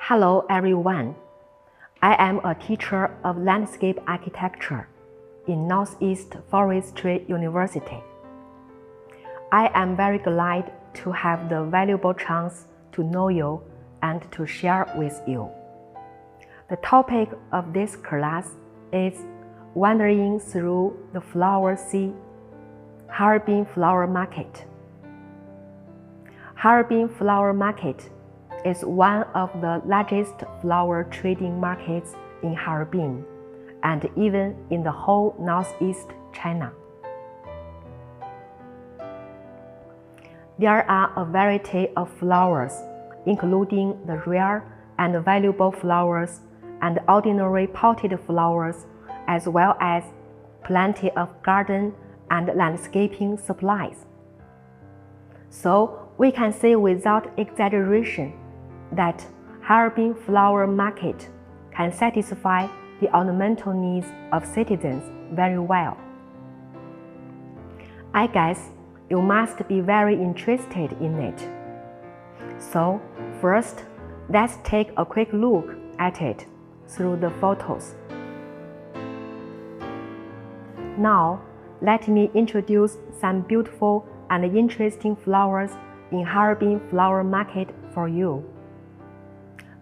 Hello everyone. I am a teacher of landscape architecture in Northeast Forestry University. I am very glad to have the valuable chance to know you and to share with you. The topic of this class is Wandering Through the Flower Sea, Harbin Flower Market. Harbin Flower Market is one of the largest flower trading markets in Harbin and even in the whole northeast China. There are a variety of flowers, including the rare and valuable flowers and ordinary potted flowers, as well as plenty of garden and landscaping supplies. So we can say without exaggeration that Harbin Flower Market can satisfy the ornamental needs of citizens very well. I guess you must be very interested in it. So first, let's take a quick look at it through the photos. Now, let me introduce some beautiful and interesting flowers in Harbin Flower Market for you.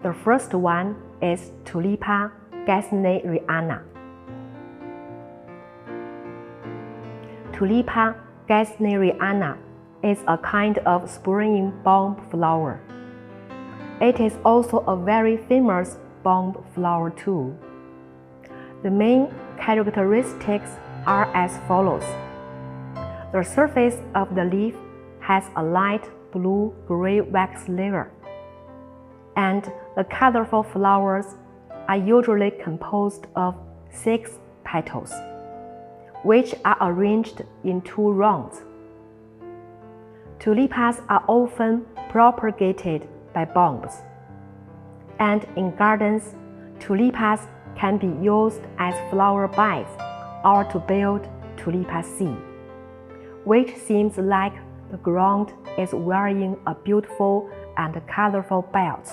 The first one is Tulipa gesneriana. Tulipa gesneriana is a kind of spring bulb flower. It is also a very famous bulb flower too. The main characteristics are as follows. The surface of the leaf has a light blue-gray wax layer, and the colorful flowers are usually composed of 6 petals, which are arranged in 2 rounds. Tulipas are often propagated by bulbs, and in gardens, tulipas can be used as flower beds or to build tulipa seed, which seems like the ground is wearing a beautiful and colorful belt.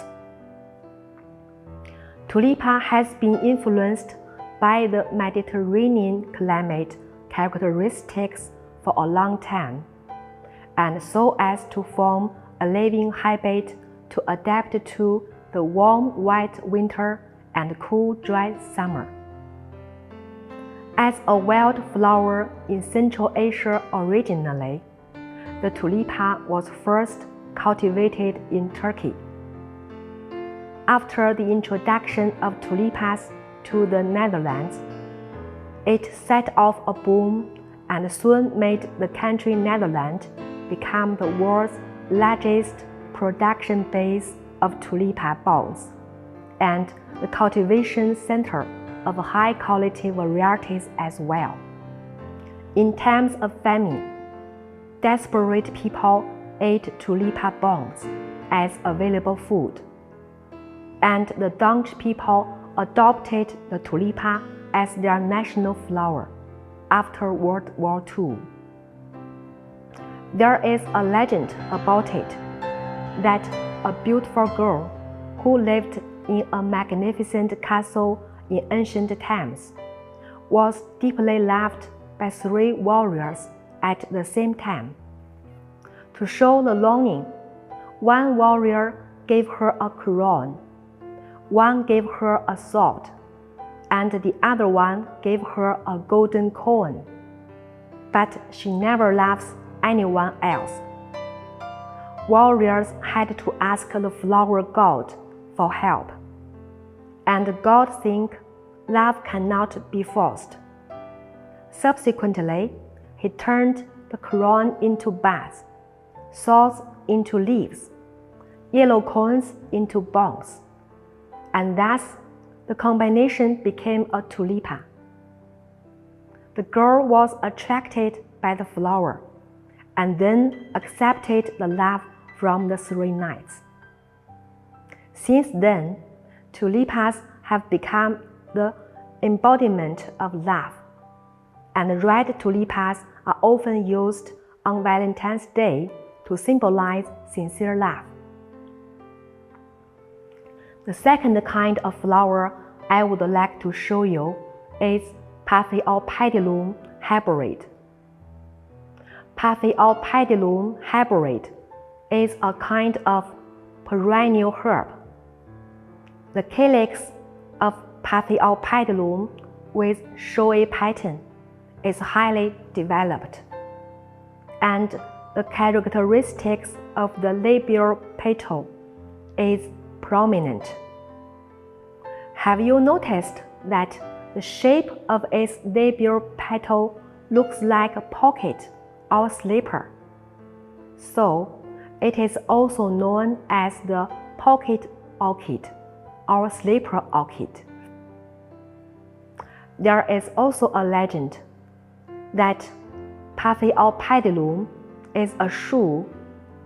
Tulipa has been influenced by the Mediterranean climate characteristics for a long time, and so as to form a living habit to adapt to the warm, wet winter and cool, dry summer. As a wildflower in Central Asia originally, the tulipa was first cultivated in Turkey. After the introduction of tulipas to the Netherlands, it set off a boom and soon made the country Netherlands become the world's largest production base of tulipa bulbs and the cultivation center of high-quality varieties as well. In times of famine, desperate people ate tulipa bulbs as available food, and the Dutch people adopted the tulipa as their national flower after World War II. There is a legend about it that a beautiful girl who lived in a magnificent castle in ancient times was deeply loved by 3 warriors at the same time. To show the longing, one warrior gave her a crown, one gave her a sword, and the other one gave her a golden coin. But she never loves anyone else. Warriors had to ask the flower god for help, and the god think love cannot be forced. Subsequently, he turned the crown into buds, swords into leaves, yellow coins into bulbs, and thus the combination became a tulipa. The girl was attracted by the flower and then accepted the love from the 3 knights. Since then, tulipas have become the embodiment of love, and red tulipas are often used on Valentine's Day to symbolize sincere love. The second kind of flower I would like to show you is Paphiopedilum hybrid. Paphiopedilum hybrid is a kind of perennial herb. The calyx of Paphiopedilum with showy pattern is highly developed, and the characteristics of the labial petal is prominent. Have you noticed that the shape of its labial petal looks like a pocket or slipper? So, it is also known as the pocket orchid or slipper orchid. There is also a legend that Paphiopedilum is a shoe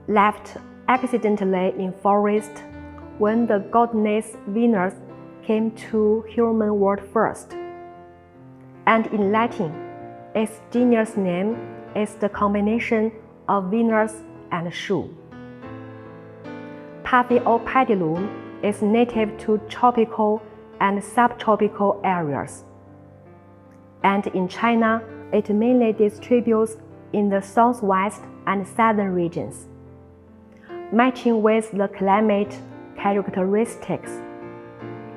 left accidentally in forest when the goddess Venus came to human world first. And in Latin, its genus name is the combination of Venus and shoe. Paphiopedilum is native to tropical and subtropical areas, and in China, it mainly distributes in the southwest and southern regions. Matching with the climate characteristics,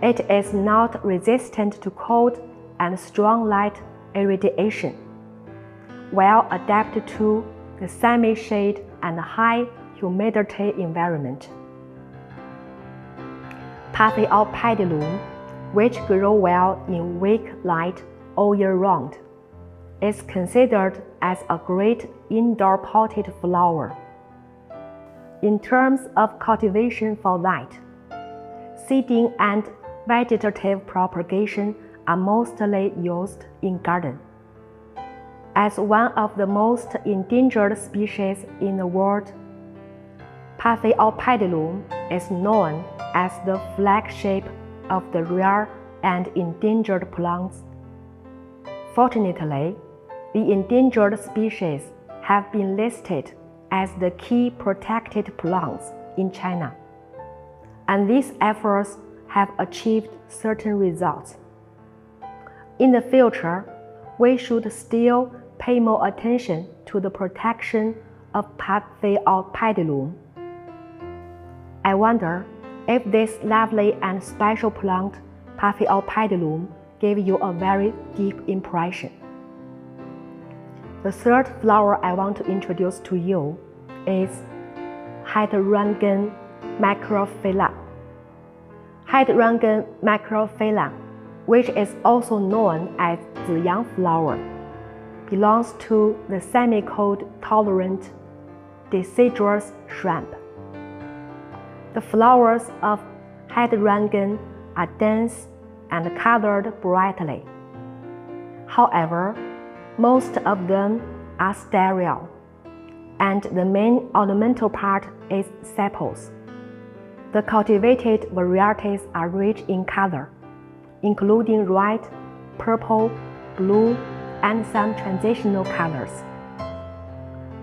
it is not resistant to cold and strong light irradiation, well adapted to the semi-shade and high humidity environment. Paphiopedilum, which grow well in weak light all year round, is considered as a great indoor potted flower. In terms of cultivation for light, seeding and vegetative propagation are mostly used in garden. As one of the most endangered species in the world, Paphiopedilum is known as the flagship of the rare and endangered plants. Fortunately, the endangered species have been listed as the key protected plants in China, and these efforts have achieved certain results. In the future, we should still pay more attention to the protection of Paphiopedilum. I wonder if this lovely and special plant, Paphiopedilum, gave you a very deep impression. The third flower I want to introduce to you is Hydrangea macrophylla. Hydrangea macrophylla, which is also known as Ziyang flower, belongs to the semi-cold tolerant deciduous shrub. The flowers of hydrangea are dense and colored brightly. However, most of them are sterile, and the main ornamental part is sepals. The cultivated varieties are rich in color, including red, purple, blue, and some transitional colors.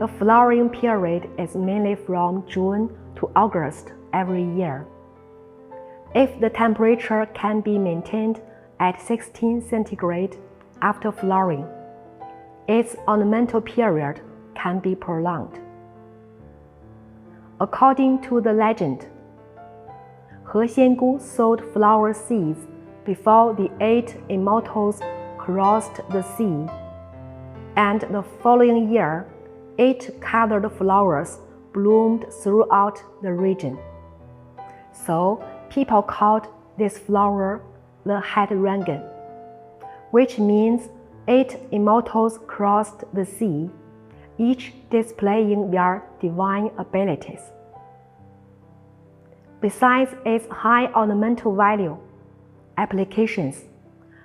The flowering period is mainly from June to August every year. If the temperature can be maintained at 16 centigrade after flowering, its ornamental period can be prolonged. According to the legend, He Xiangu sowed flower seeds before the 8 immortals crossed the sea, and the following year, 8 colored flowers bloomed throughout the region. So people called this flower the hydrangea, which means 8 immortals crossed the sea, each displaying their divine abilities. Besides its high ornamental value, applications,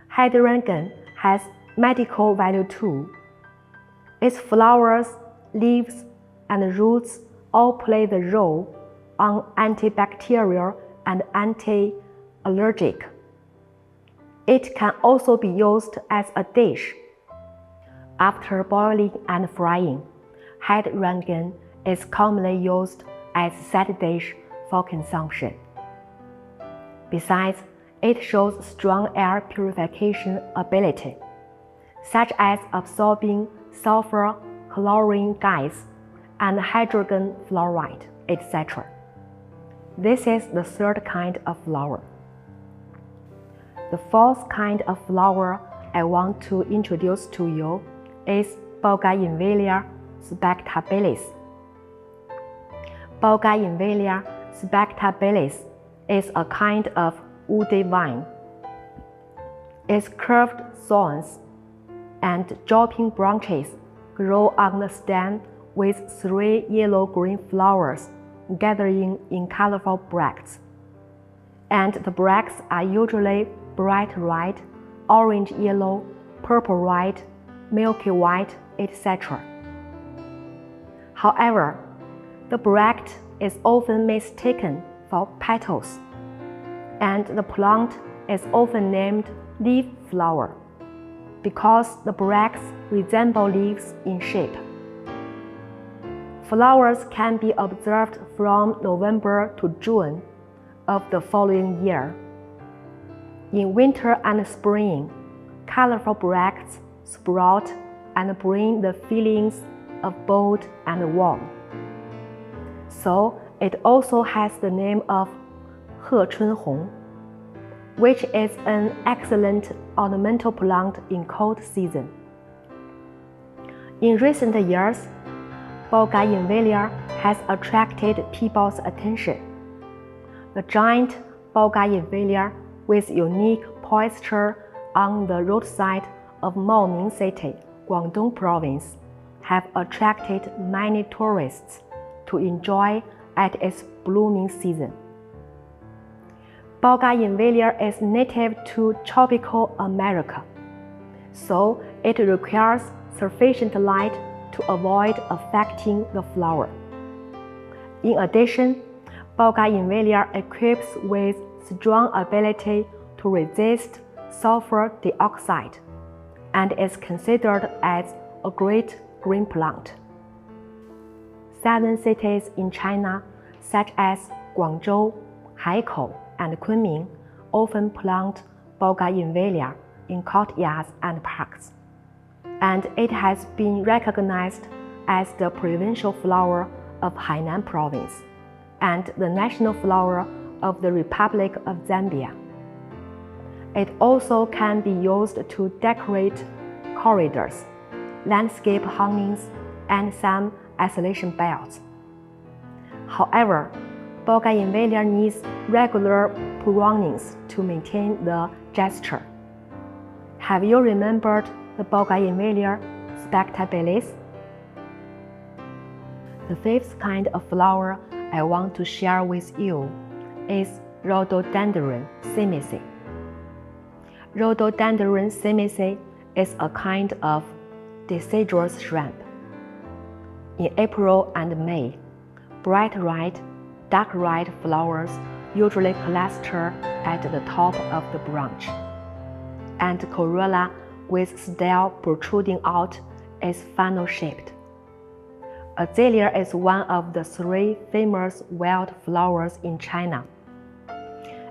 hydrangea has medical value too. Its flowers, leaves, and roots all play the role on antibacterial and anti-allergic. It can also be used as a dish. After boiling and frying, hydrangea is commonly used as side dish for consumption. Besides, it shows strong air purification ability, such as absorbing sulfur, chlorine gas, and hydrogen fluoride, etc. This is the third kind of flower. The fourth kind of flower I want to introduce to you is Bougainvillea spectabilis. Bougainvillea spectabilis is a kind of woody vine. Its curved thorns and dropping branches grow on the stem with 3 yellow-green flowers gathering in colorful bracts. And the bracts are usually bright red, orange-yellow, purple-red, milky white, etc. However, the bract is often mistaken for petals, and the plant is often named leaf flower because the bracts resemble leaves in shape. Flowers can be observed from November to June of the following year. In winter and spring, colorful bracts sprout and bring the feelings of bold and warm. So it also has the name of He Chunhong, which is an excellent ornamental plant in cold season. In recent years, Bougainvillea has attracted people's attention. The giant Bougainvillea with unique posture on the roadside of Maoming City, Guangdong Province, have attracted many tourists to enjoy at its blooming season. Bougainvillea is native to tropical America, so it requires sufficient light to avoid affecting the flower. In addition, Bougainvillea equips with strong ability to resist sulfur dioxide and is considered as a great green plant. Southern cities in China, such as Guangzhou, Haikou, and Kunming, often plant Bougainvillea in courtyards and parks, and it has been recognized as the provincial flower of Hainan Province and the national flower of the Republic of Zambia. It also can be used to decorate corridors, landscape hangings, and some isolation belts. However, Bougainvillea needs regular prunings to maintain the gesture. Have you remembered the Bougainvillea spectabilis? The fifth kind of flower I want to share with you is Rhododendron simice. Rhododendron simice is a kind of deciduous shrub. In April and May, bright red, dark red flowers usually cluster at the top of the branch, and corolla with stele protruding out is funnel-shaped. Azalea is one of the 3 famous wild flowers in China,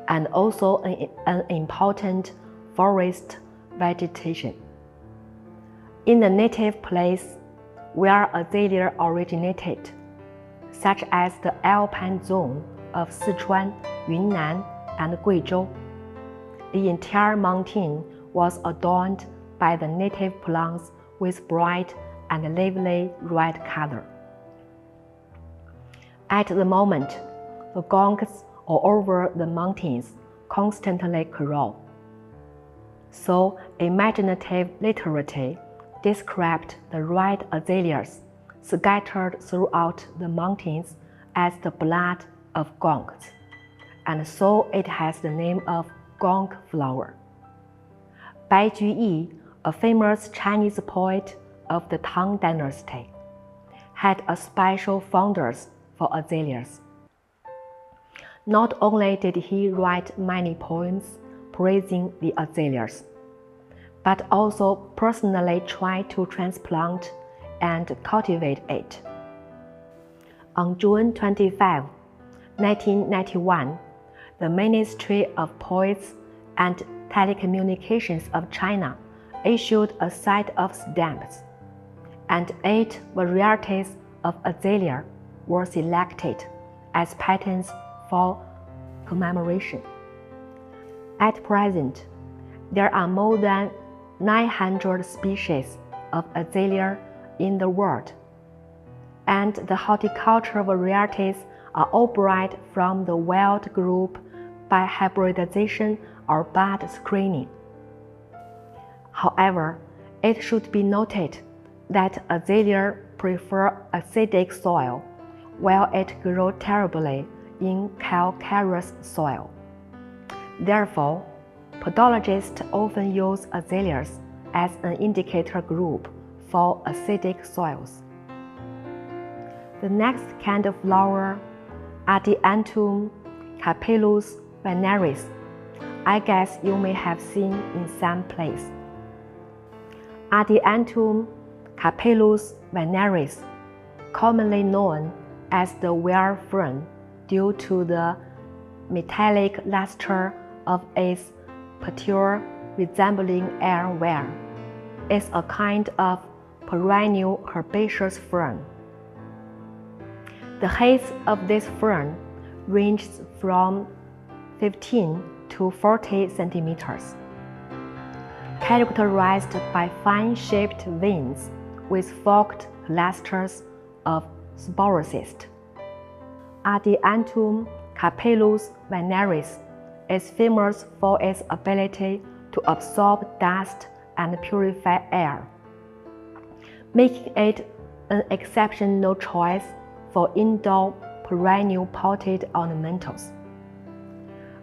and also an important forest vegetation. In the native place where azalea originated, such as the alpine zone of Sichuan, Yunnan, and Guizhou, the entire mountain was adorned by the native plants with bright and lively red color. At the moment, the gongs all over the mountains constantly carol. So imaginative literature described the red azaleas scattered throughout the mountains as the blood of gongs, and so it has the name of gong flower. Bai Juyi, a famous Chinese poet of the Tang Dynasty, had a special fondness for azaleas. Not only did he write many poems praising the azaleas, but also personally tried to transplant and cultivate it. On June 25, 1991, the Ministry of Posts and Telecommunications of China issued a set of stamps, and 8 varieties of azalea were selected as patents for commemoration. At present, there are more than 900 species of azalea in the world, and the horticultural varieties are all bred from the wild group by hybridization or bud screening. However, it should be noted that azalea prefer acidic soil, while it grows terribly in calcareous soil. Therefore, podologists often use azaleas as an indicator group for acidic soils. The next kind of flower, Adiantum capillus veneris, I guess you may have seen in some place. Adiantum capillus veneris, commonly known as the wire fern due to the metallic luster of its petiole resembling air wire, is a kind of perennial herbaceous fern. The height of this fern ranges from 15 to 40 centimeters, characterized by fan-shaped veins with forked clusters of sporocysts. Adiantum capillus veneris is famous for its ability to absorb dust and purify air, making it an exceptional choice for indoor perennial potted ornamentals.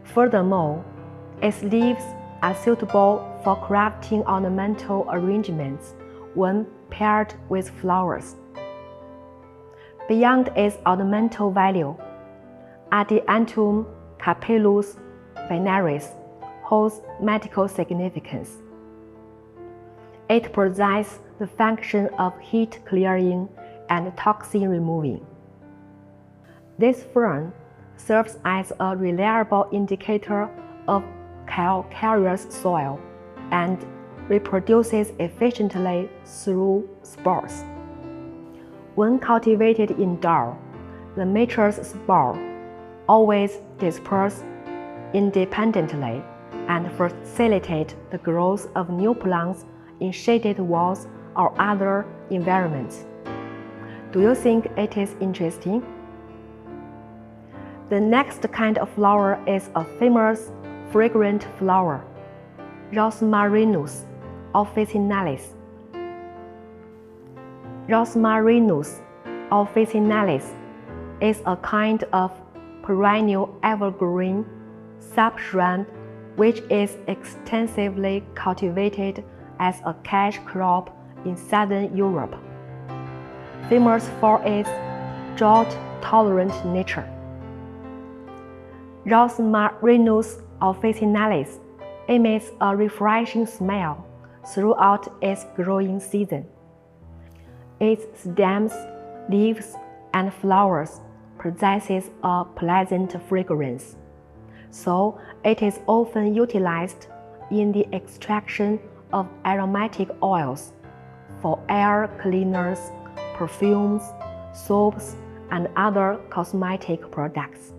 Furthermore, its leaves are suitable for crafting ornamental arrangements when paired with flowers. Beyond its ornamental value, Adiantum capillus veneris holds medical significance. It possesses the function of heat clearing and toxin removing. This fern serves as a reliable indicator of calcareous soil and reproduces efficiently through spores. When cultivated indoor, the mature spore always disperse independently and facilitate the growth of new plants in shaded walls or other environments. Do you think it is interesting? The next kind of flower is a famous fragrant flower, Rosmarinus officinalis. Rosmarinus officinalis is a kind of perennial evergreen subshrub which is extensively cultivated as a cash crop in southern Europe, famous for its drought-tolerant nature. Rosmarinus officinalis emits a refreshing smell throughout its growing season. Its stems, leaves, and flowers possesses a pleasant fragrance, so it is often utilized in the extraction of aromatic oils for air cleaners, perfumes, soaps, and other cosmetic products.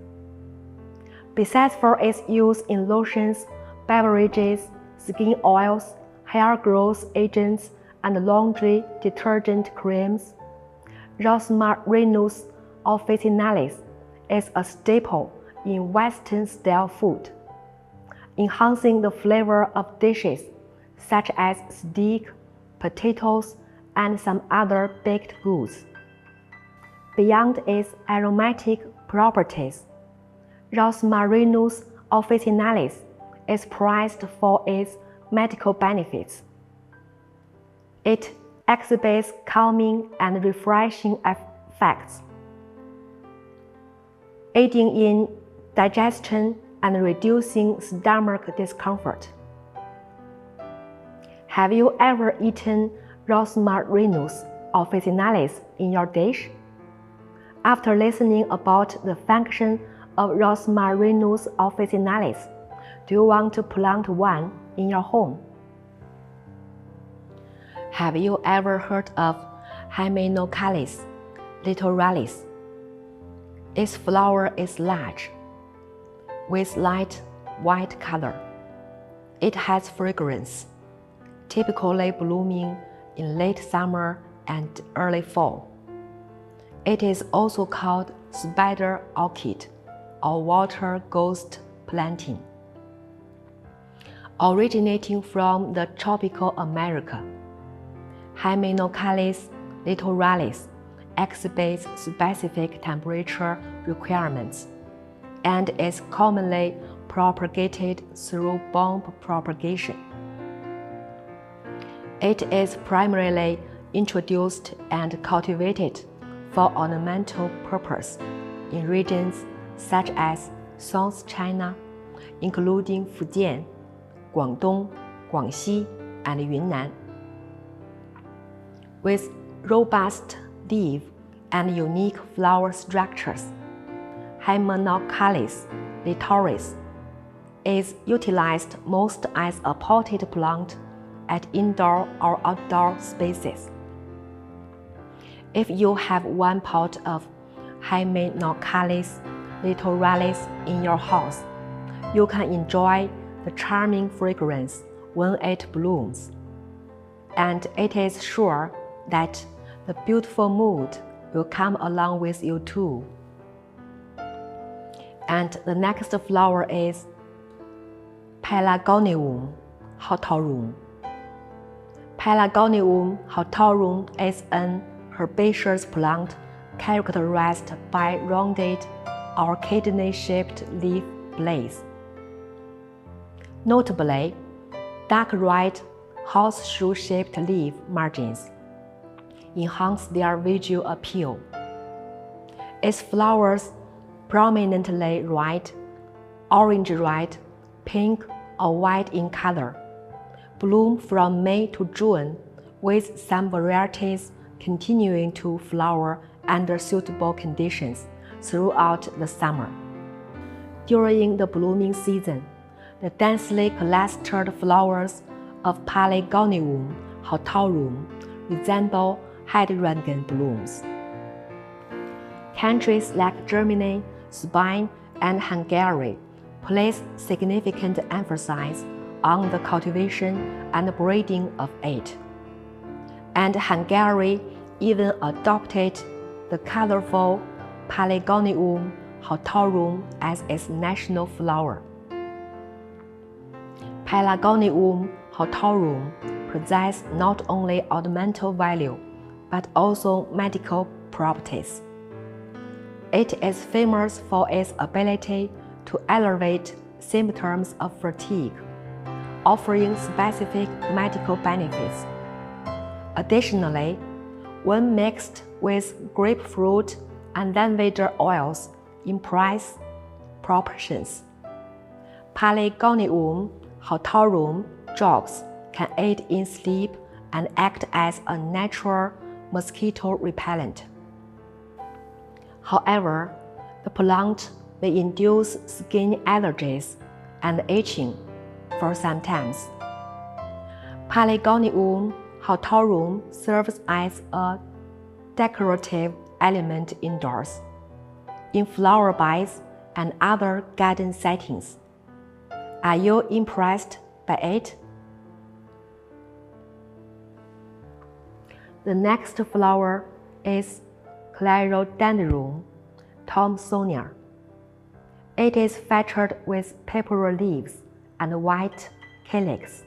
Besides for its use in lotions, beverages, skin oils, hair growth agents, and laundry detergent creams, Rosmarinus officinalis is a staple in Western-style food, enhancing the flavor of dishes such as steak, potatoes, and some other baked goods. Beyond its aromatic properties, Rosmarinus officinalis is prized for its medical benefits. It exhibits calming and refreshing effects, aiding in digestion and reducing stomach discomfort. Have you ever eaten Rosmarinus officinalis in your dish? After listening about the function of Rosmarinus officinalis. Do you want to plant one in your home? Have you ever heard of Hymenocallis littoralis? Its flower is large, with light white color. It has fragrance, typically blooming in late summer and early fall. It is also called spider orchid or water ghost planting. Originating from the tropical America, Hymenocallis littoralis exhibits specific temperature requirements and is commonly propagated through bulb propagation. It is primarily introduced and cultivated for ornamental purpose in regions such as South China, including Fujian, Guangdong, Guangxi, and Yunnan. With robust leaf and unique flower structures, Hymenocallis littoralis is utilized most as a potted plant at indoor or outdoor spaces. If you have one pot of Hymenocallis littoralis in your house, you can enjoy the charming fragrance when it blooms, and it is sure that the beautiful mood will come along with you too. And the next flower is Pelargonium hortorum. Pelargonium hortorum is an herbaceous plant characterized by rounded or kidney-shaped leaf blades. Notably, dark red horseshoe-shaped leaf margins enhance their visual appeal. Its flowers, prominently red, orange-red, pink, or white in color, bloom from May to June, with some varieties continuing to flower under suitable conditions throughout the summer. During the blooming season, the densely clustered flowers of Pelargonium hortorum resemble hydrangea blooms. Countries like Germany, Spain, and Hungary place significant emphasis on the cultivation and breeding of it. And Hungary even adopted the colorful Pelargonium hortorum as its national flower. Pelargonium hortorum possesses not only ornamental value, but also medical properties. It is famous for its ability to alleviate symptoms of fatigue, offering specific medical benefits. Additionally, when mixed with grapefruit and lavender oils in price proportions, Pelargonium hortorum drops can aid in sleep and act as a natural mosquito repellent. However, the plant may induce skin allergies and itching for some time. Pelargonium hortorum serves as a decorative element indoors, in flower beds and other garden settings. Are you impressed by it? The next flower is Clerodendron Thomsonia. It is featured with purple leaves and white calyx.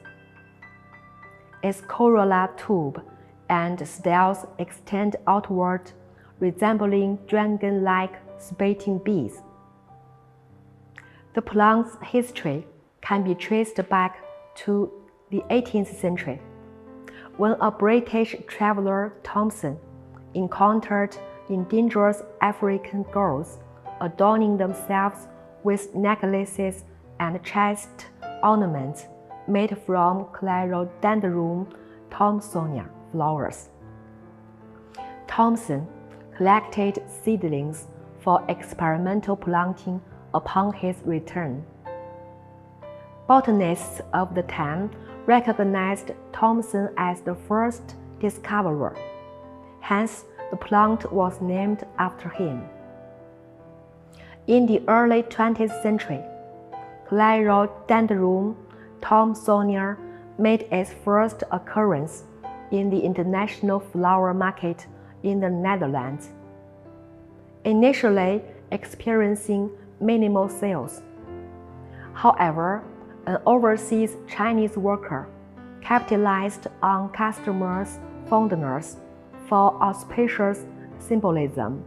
Its corolla tube and stels extend outward, resembling dragon-like spitting bees. The plant's history can be traced back to the 18th century, when a British traveler, Thompson, encountered indigenous African girls adorning themselves with necklaces and chest ornaments made from Clerodendron Thomsonia flowers. Thompson collected seedlings for experimental planting upon his return. Botanists of the time recognized Thomson as the first discoverer. Hence, the plant was named after him. In the early 20th century, Clerodendron thomsonii made its first occurrence in the International Flower Market in the Netherlands, initially experiencing minimal sales. However, an overseas Chinese worker capitalized on customers' fondness for auspicious symbolism,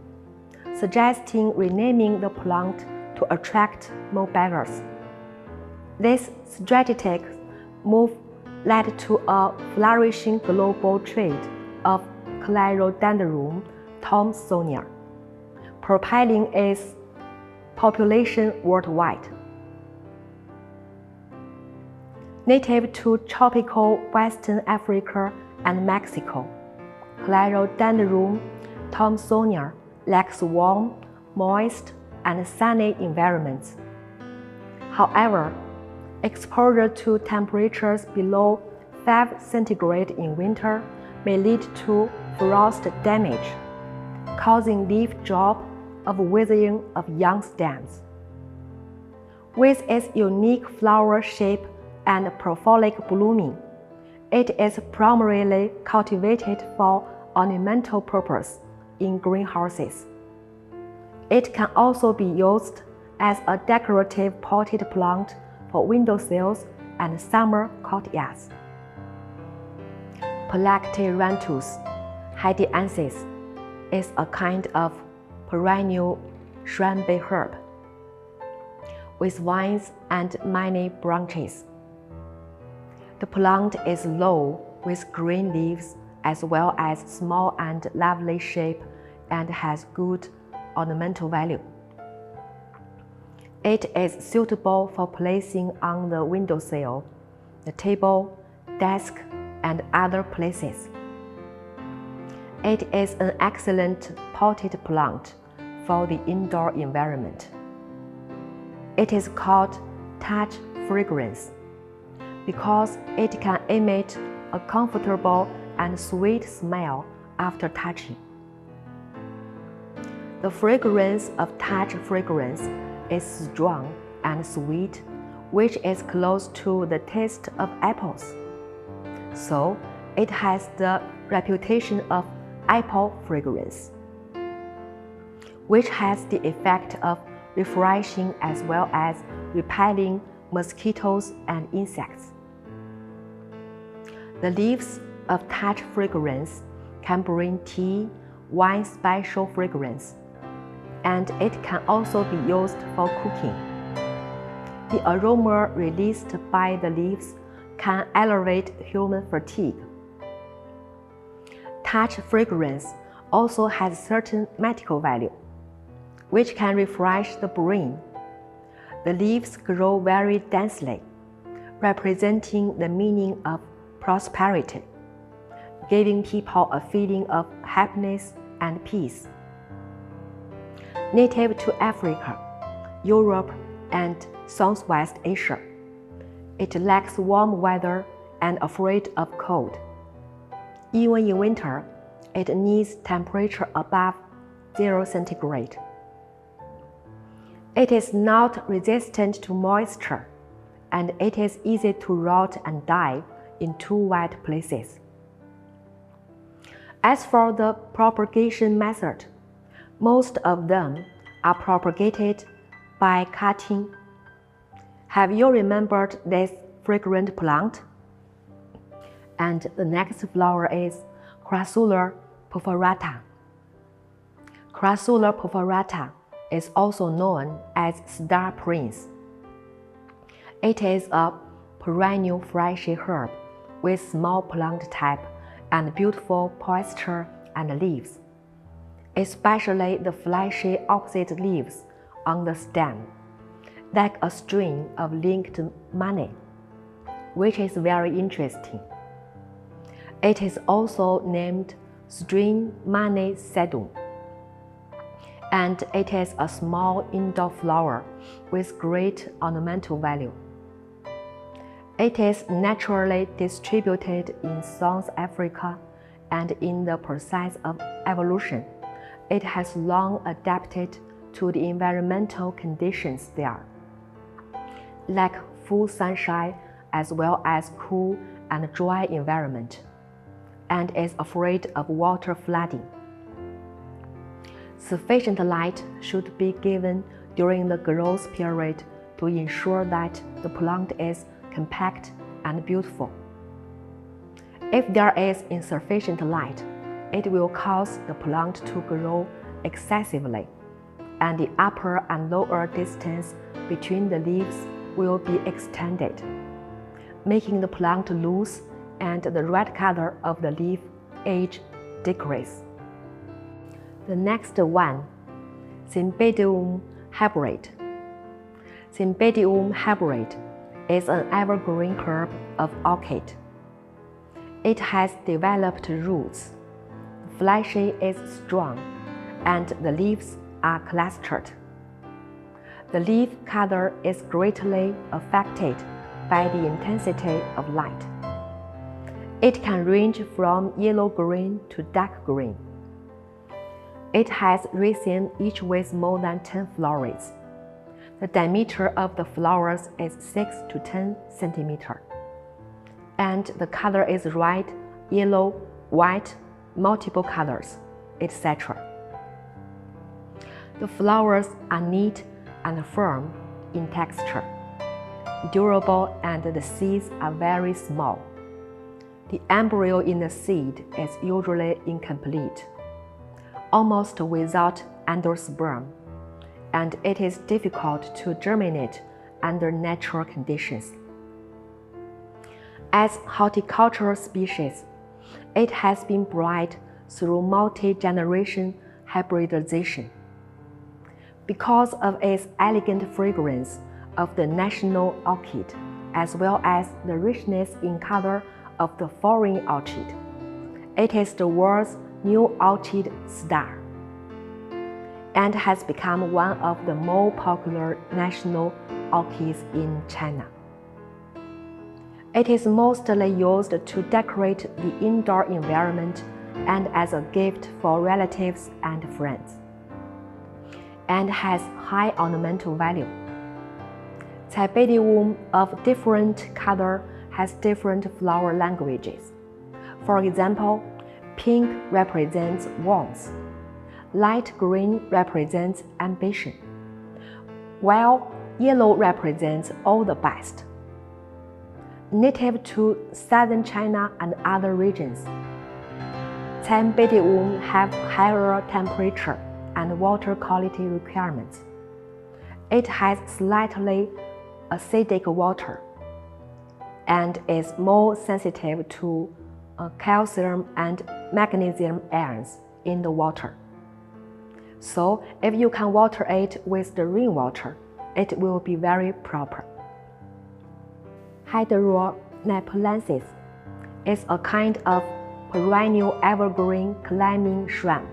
suggesting renaming the plant to attract more buyers. This strategic move led to a flourishing global trade of Clerodendron thomsonii, propelling its population worldwide. Native to tropical Western Africa and Mexico, Clerodendron thomsonii likes warm, moist, and sunny environments. However, exposure to temperatures below 5 centigrade in winter may lead to frost damage, causing leaf drop or withering of young stems. With its unique flower shape and prolific blooming, it is primarily cultivated for ornamental purpose in greenhouses. It can also be used as a decorative potted plant for windowsills and summer courtyards. Polycteranthus haitiensis is a kind of perennial shrub herb with vines and many branches. The plant is low with green leaves as well as small and lovely shape and has good ornamental value. It is suitable for placing on the windowsill, the table, desk, and other places. It is an excellent potted plant for the indoor environment. It is called touch fragrance because it can emit a comfortable and sweet smell after touching. The fragrance of touch fragrance is strong and sweet, which is close to the taste of apples. So, it has the reputation of apple fragrance, which has the effect of refreshing as well as repelling mosquitoes and insects. The leaves of touch fragrance can bring tea, wine special fragrance, and it can also be used for cooking. The aroma released by the leaves can elevate human fatigue. Touch fragrance also has certain medical value, which can refresh the brain. The leaves grow very densely, representing the meaning of prosperity, giving people a feeling of happiness and peace. Native to Africa, Europe, and Southwest Asia, it lacks warm weather and afraid of cold. Even in winter, it needs temperature above 0 centigrade. It is not resistant to moisture, and it is easy to rot and die in too wet places. As for the propagation method, most of them are propagated by cutting. Have you remembered this fragrant plant? And the next flower is Crassula perforata. Crassula perforata is also known as Star Prince. It is a perennial fleshy herb with small plant type and beautiful posture and leaves, especially the fleshy opposite leaves on the stem, like a string of linked money, which is very interesting. It is also named string money sedum, and it is a small indoor flower with great ornamental value. It is naturally distributed in South Africa, and in the process of evolution, it has long adapted to the environmental conditions there, like full sunshine as well as cool and dry environment, and is afraid of water flooding. Sufficient light should be given during the growth period to ensure that the plant is compact and beautiful. If there is insufficient light, it will cause the plant to grow excessively, and the upper and lower distance between the leaves will be extended, making the plant loose and the red color of the leaf age decrease. The next one, Cymbidium hybrid. Cymbidium hybrid is an evergreen herb of orchid. It has developed roots, the fleshy is strong, and the leaves are clustered. The leaf color is greatly affected by the intensity of light. It can range from yellow-green to dark green. It has raceme each with more than 10 florets. The diameter of the flowers is 6 to 10 centimeters, and the color is red, yellow, white, multiple colors, etc. The flowers are neat and firm in texture, durable, and the seeds are very small. The embryo in the seed is usually incomplete, almost without endosperm, and it is difficult to germinate under natural conditions. As horticultural species, it has been bred through multi-generation hybridization. Because of its elegant fragrance of the national orchid, as well as the richness in color of the foreign orchid, it is the world's new orchid star, and has become one of the more popular national orchids in China. It is mostly used to decorate the indoor environment and as a gift for relatives and friends, and has high ornamental value. Cymbidium of different color has different flower languages. For example, pink represents warmth, light green represents ambition, while yellow represents all the best. Native to southern China and other regions, Cymbidium have higher temperature and water quality requirements. It has slightly acidic water and is more sensitive to calcium and magnesium ions in the water. So if you can water it with the rainwater, it will be very proper. Hydronepolensis is a kind of perennial evergreen climbing shrub,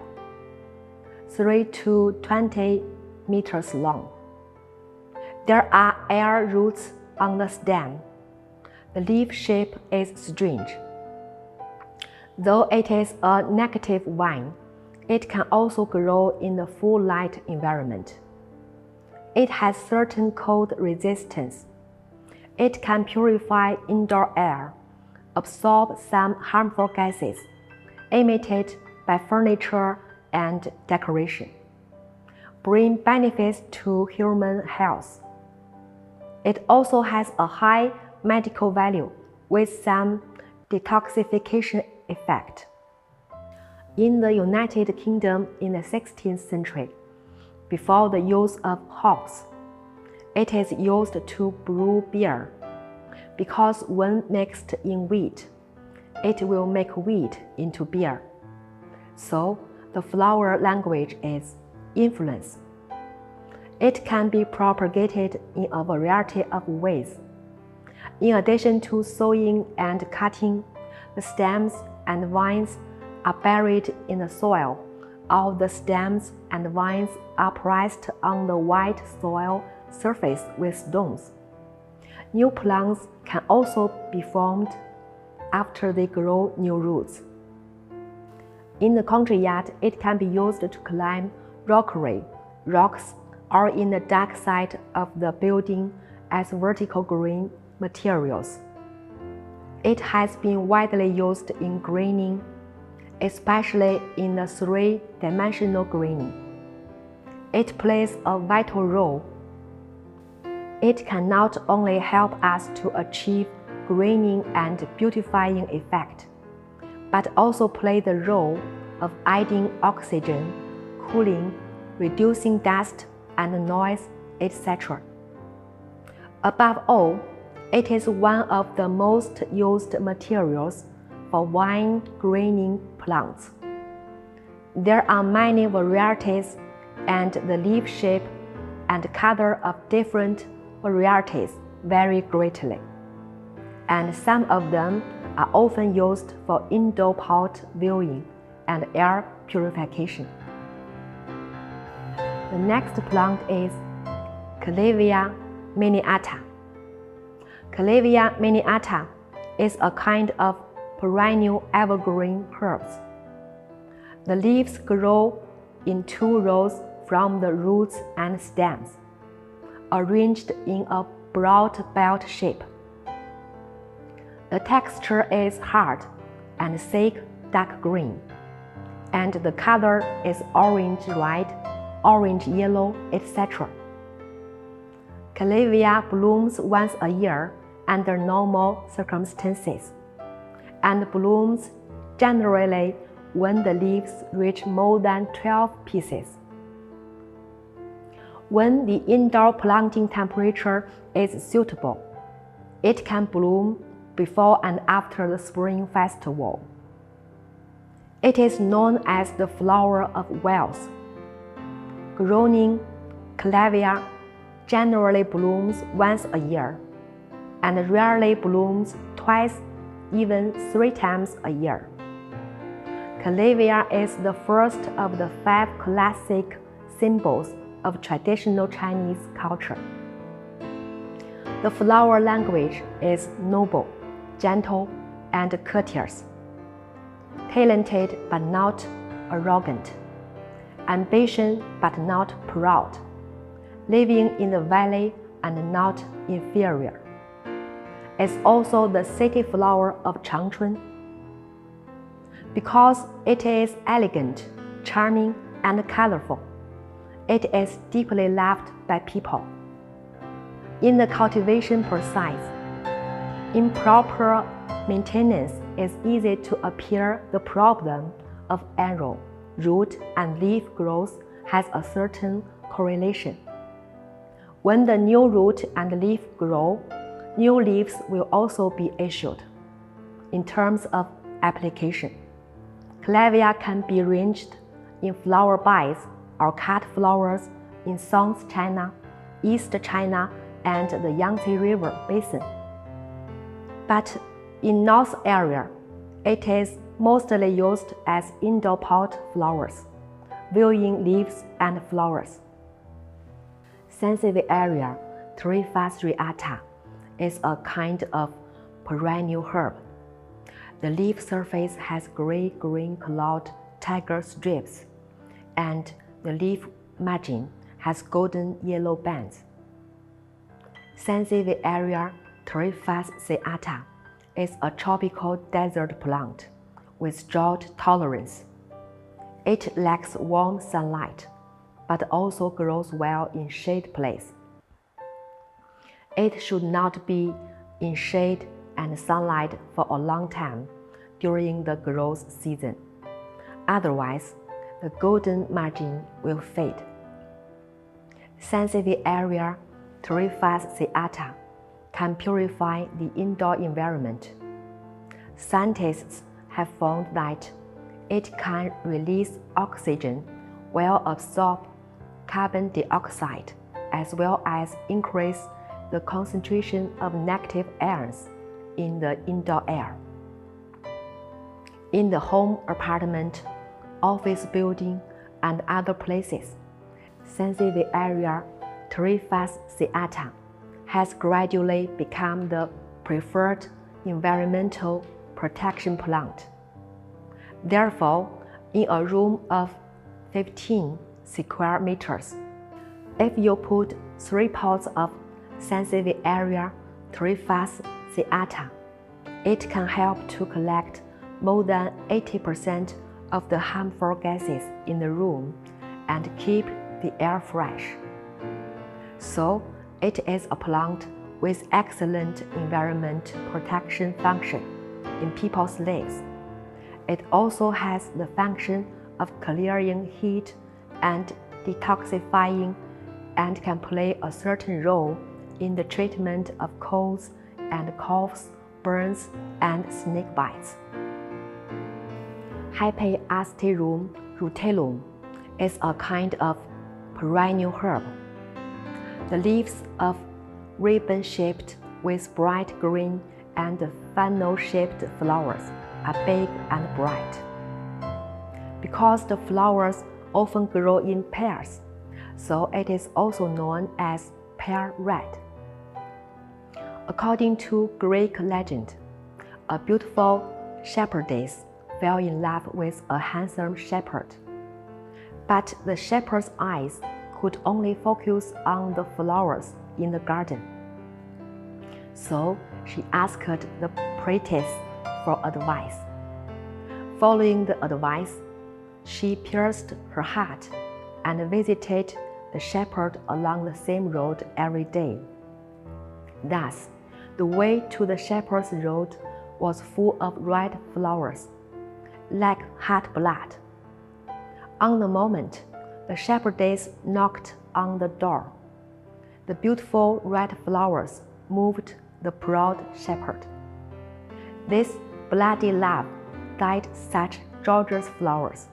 3 to 20 meters long. There are air roots on the stem. The leaf shape is strange. Though it is a negative vine, it can also grow in the full light environment. It has certain cold resistance. It can purify indoor air, absorb some harmful gases emitted by furniture and decoration, bring benefits to human health. It also has a high medical value with some detoxification effect. In the United Kingdom in the 16th century, before the use of hops, it is used to brew beer, because when mixed in wheat, it will make wheat into beer. So the flower language is influence. It can be propagated in a variety of ways. In addition to sowing and cutting, the stems and vines are buried in the soil all the stems and vines are pressed on the white soil surface with stones. New plants can also be formed after they grow new roots. In the country yard, it can be used to climb rocks, or in the dark side of the building as vertical green materials. It has been widely used in greening, especially in the three-dimensional greening. It plays a vital role. It can not only help us to achieve greening and beautifying effect, but also play the role of adding oxygen, cooling, reducing dust and noise, etc. Above all, it is one of the most used materials for vine greening plants. There are many varieties, and the leaf shape and color of different varieties vary greatly, and some of them are often used for indoor pot viewing and air purification. The next plant is Calevia miniata. Calevia miniata is a kind of perennial evergreen herbs. The leaves grow in 2 rows from the roots and stems, arranged in a broad belt shape. The texture is hard and thick dark green, and the color is orange-red, orange-yellow, etc. Calevia blooms once a year under normal circumstances, and blooms generally when the leaves reach more than 12 pieces. When the indoor planting temperature is suitable, it can bloom before and after the Spring Festival. It is known as the flower of wealth. Grown Calevia generally blooms once a year, and rarely blooms twice, even 3 times a year. Calevia is the first of the 5 classic symbols of traditional Chinese culture. The flower language is noble, gentle, and courteous, talented but not arrogant, ambitious but not proud, living in the valley and not inferior. It's also the city flower of Changchun. Because it is elegant, charming, and colorful, it is deeply loved by people. In the cultivation process, improper maintenance is easy to appear. The problem of arrow, root, and leaf growth has a certain correlation. When the new root and leaf grow, new leaves will also be issued. In terms of application, Calevia can be arranged in flower beds or cut flowers in South China, East China, and the Yangtze River basin. But in North area, it is mostly used as indoor pot flowers, viewing leaves and flowers. Sansevieria trifasciata is a kind of perennial herb. The leaf surface has gray-green colored tiger strips, and the leaf margin has golden yellow bands. Sansevieria trifasciata is a tropical desert plant with drought tolerance. It lacks warm sunlight, but also grows well in shade place. It should not be in shade and sunlight for a long time during the growth season. Otherwise, the golden margin will fade. Sansevieria trifasciata can purify the indoor environment. Scientists have found that it can release oxygen while absorb carbon dioxide, as well as increase the concentration of negative ions in the indoor air. In the home, apartment, office building, and other places, Sansevieria trifasciata has gradually become the preferred environmental protection plant. Therefore, in a room of 15 square meters, if you put 3 pots of Sansevieria trifasciata, it can help to collect more than 80% of the harmful gases in the room and keep the air fresh. So, it is a plant with excellent environment protection function in people's lives. It also has the function of clearing heat and detoxifying and can play a certain role in the treatment of colds and coughs, burns, and snake bites. Hypasterum rutulum is a kind of perennial herb. The leaves of ribbon-shaped with bright green and funnel-shaped flowers are big and bright. Because the flowers often grow in pairs, so it is also known as pear red. According to Greek legend, a beautiful shepherdess fell in love with a handsome shepherd. But the shepherd's eyes could only focus on the flowers in the garden. So she asked the priestess for advice. Following the advice, she pierced her heart and visited the shepherd along the same road every day. Thus, the way to the shepherd's road was full of red flowers, like hot blood. On the moment, the shepherdess knocked on the door. The beautiful red flowers moved the proud shepherd. This bloody love dyed such gorgeous flowers,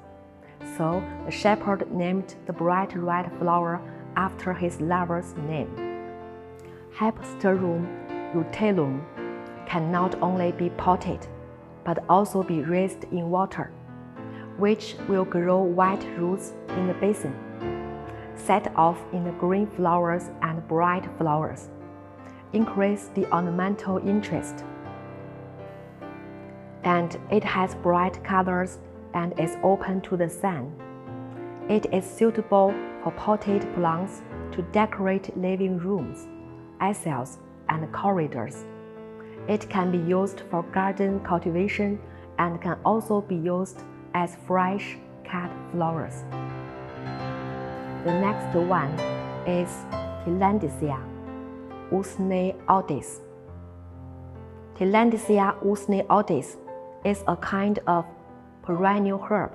so the shepherd named the bright red flower after his lover's name. Hypasterum rutulum can not only be potted, but also be raised in water, which will grow white roots in the basin, set off in the green flowers and bright flowers, increase the ornamental interest. And it has bright colors and is open to the sun. It is suitable for potted plants to decorate living rooms, aisles, and corridors. It can be used for garden cultivation and can also be used as fresh cut flowers. The next one is Tillandsia usneoides. Tillandsia usneoides is a kind of perennial herb.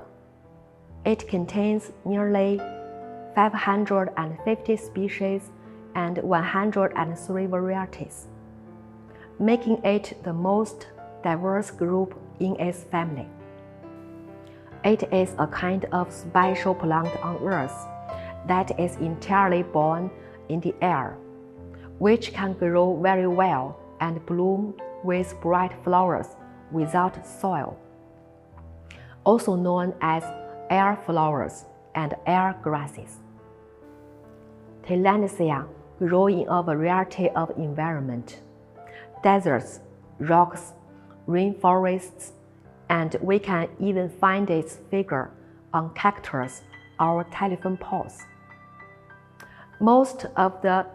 It contains nearly 550 species and 103 varieties, making it the most diverse group in its family. It is a kind of special plant on Earth that is entirely born in the air, which can grow very well and bloom with bright flowers without soil, also known as air flowers and air grasses. Tillandsia grow in a variety of environments: deserts, rocks, rainforests, and we can even find its figure on cactus or telephone poles. Most of the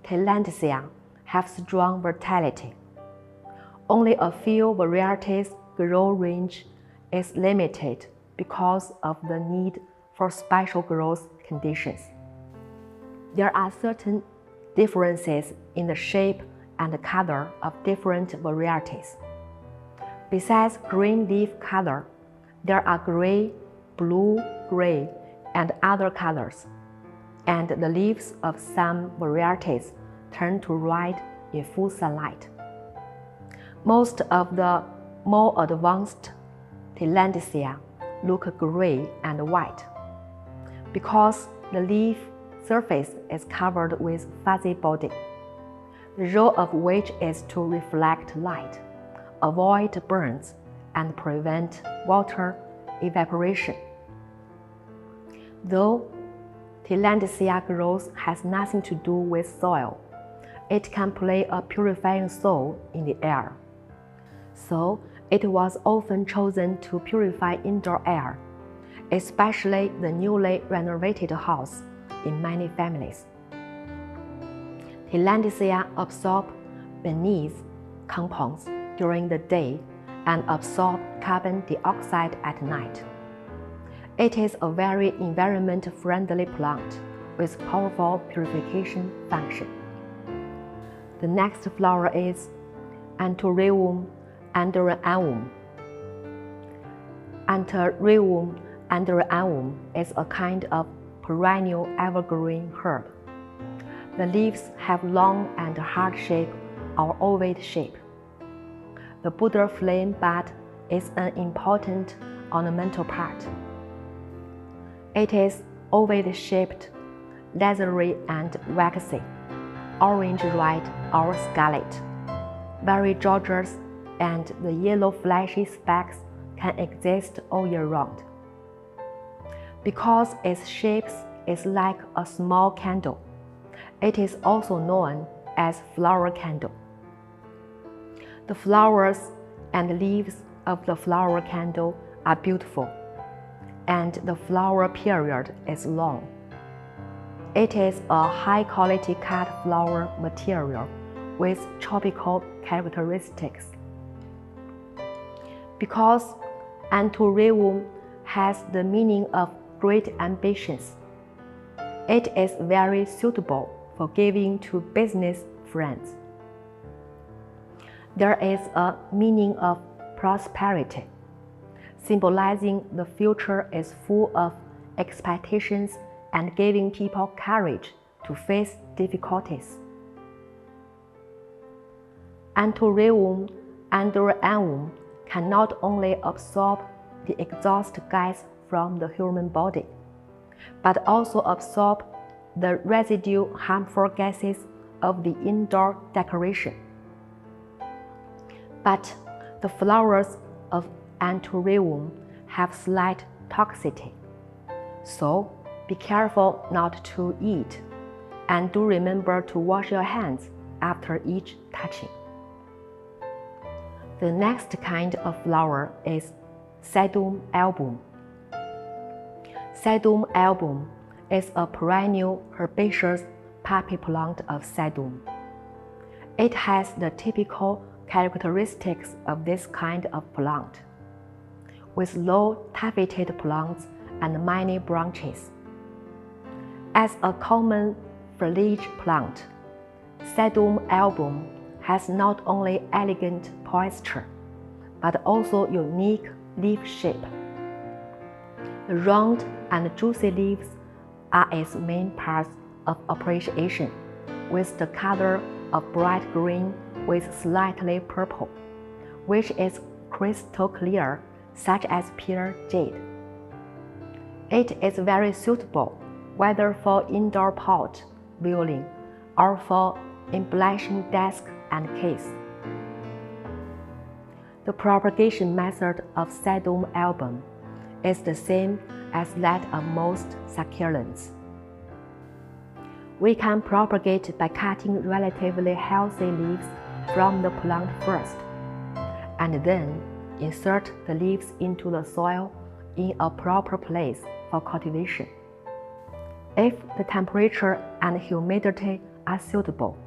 Tillandsia have strong vitality. Only a few varieties' growth range is limited because of the need for special growth conditions. There are certain differences in the shape and color of different varieties. Besides green leaf color, there are gray, blue, gray, and other colors, and the leaves of some varieties turn to red in full sunlight. Most of the more advanced Tillandsia look gray and white because the leaf surface is covered with fuzzy body, the role of which is to reflect light, avoid burns, and prevent water evaporation. Though Tillandsia growth has nothing to do with soil, it can play a purifying role in the air. So it was often chosen to purify indoor air, especially the newly renovated house in many families. Tillandsia absorb manganese compounds during the day and absorb carbon dioxide at night. It is a very environment-friendly plant with powerful purification function. The next flower is Anthurium andreanum. Anthurium andreanum is a kind of perennial evergreen herb. The leaves have long and heart shape or ovate shape. The Buddha flame bud is an important ornamental part. It is ovate-shaped, leathery and waxy, orange-red or scarlet, very gorgeous, and the yellow fleshy specks can exist all year round. Because its shape is like a small candle, it is also known as flower candle. The flowers and leaves of the flower candle are beautiful, and the flower period is long. It is a high-quality cut flower material with tropical characteristics. Because Anthurium has the meaning of great ambitions, it is very suitable for giving to business friends. There is a meaning of prosperity, symbolizing the future is full of expectations and giving people courage to face difficulties. Anthurium andreanum can not only absorb the exhaust gas from the human body, but also absorb the residue harmful gases of the indoor decoration. But the flowers of Anthurium have slight toxicity, so be careful not to eat, and do remember to wash your hands after each touching. The next kind of flower is Sedum album. Sedum album is a perennial herbaceous puppy plant of sedum. It has the typical characteristics of this kind of plant, with low tufted plants and many branches. As a common foliage plant, Sedum album has not only elegant posture, but also unique leaf shape. The round and juicy leaves are its main parts of appreciation, with the color of bright green with slightly purple, which is crystal clear, such as pure jade. It is very suitable whether for indoor pot viewing or for embellishing desk and case. The propagation method of Sedum album is the same as that of most succulents. We can propagate by cutting relatively healthy leaves from the plant first, and then insert the leaves into the soil in a proper place for cultivation. If the temperature and humidity are suitable,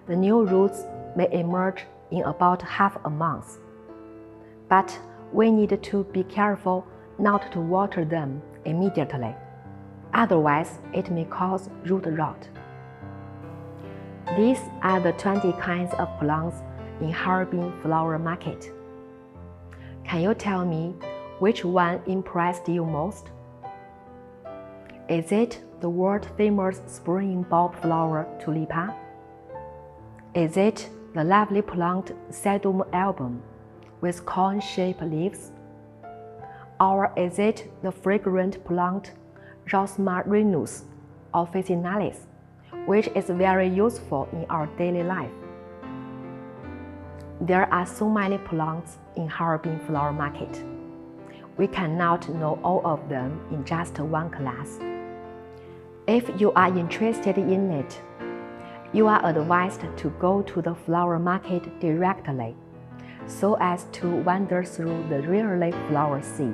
the new roots may emerge in about half a month. But we need to be careful not to water them immediately, otherwise it may cause root rot. These are the 20 kinds of plants in Harbin Flower Market. Can you tell me which one impressed you most? Is it the world-famous spring bulb flower tulipa? Is it the lovely plant Sedum album with cone-shaped leaves? Or is it the fragrant plant Rosmarinus officinalis, which is very useful in our daily life? There are so many plants in Harbin Flower Market. We cannot know all of them in just one class. If you are interested in it, you are advised to go to the flower market directly, so as to wander through the rarely flower sea.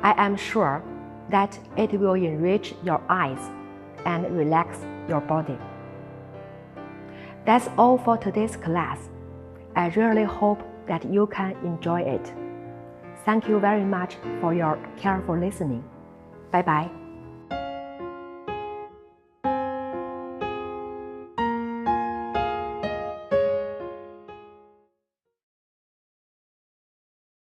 I am sure that it will enrich your eyes and relax your body. That's all for today's class. I really hope that you can enjoy it. Thank you very much for your careful listening. Bye-bye.